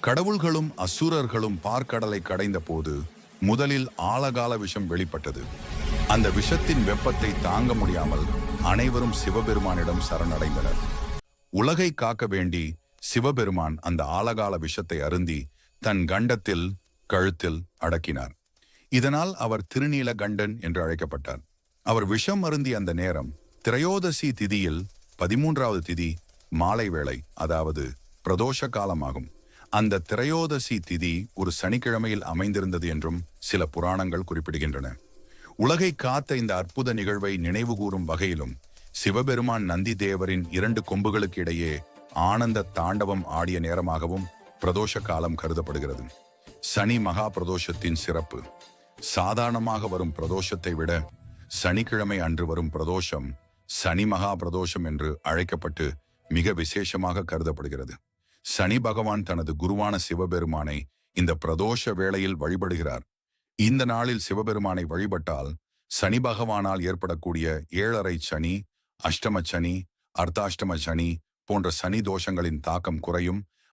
கடவுள்களும் அசுரர்களும் பார்க்கடலை கடைந்த போது முதலில் ஆழகால விஷம் வெளிப்பட்டது. அந்த விஷத்தின் வெப்பத்தை தாங்க முடியாமல் அனைவரும் சிவபெருமானிடம் சரணடைந்தனர். உலகை காக்க வேண்டி சிவபெருமான் அந்த ஆழகால விஷத்தை அருந்தி தன் கண்டத்தில் கழுத்தில் அடக்கினார். இதனால் அவர் திருநீல கண்டன் என்று அழைக்கப்பட்டார். அவர் விஷம் அருந்திய அந்த நேரம் திரையோதசி திதியில் 13வது திதி மாலை வேளை, அதாவது பிரதோஷ காலமாகும். அந்த திரையோதசி திதி ஒரு சனிக்கிழமையில் அமைந்திருந்தது என்றும் சில புராணங்கள் குறிப்பிடுகின்றன. உலகை காத்த இந்த அற்புத நிகழ்வை நினைவுகூரும் வகையிலும் சிவபெருமான் நந்தி தேவரின் 2 கொம்புகளுக்கு இடையே ஆனந்த தாண்டவம் ஆடிய நேரமாகவும் பிரதோஷ காலம் கருதப்படுகிறது. சனி மகா பிரதோஷத்தின் சிறப்பு. சாதாரணமாக வரும் பிரதோஷத்தை விட சனிக்கிழமை அன்று வரும் பிரதோஷம் சனி மகா பிரதோஷம் என்று அழைக்கப்பட்டு மிக விசேஷமாக கருதப்படுகிறது. சனி பகவான் தனது குருவான சிவபெருமானை இந்த பிரதோஷ வேளையில் வழிபடுகிறார். இந்த நாளில் சிவபெருமானை வழிபட்டால் சனி பகவானால் ஏற்படக்கூடிய 7.5 சனி, அஷ்டம சனி, அர்த்தாஷ்டம சனி போன்ற சனி தோஷங்களின் தாக்கம் குறையும்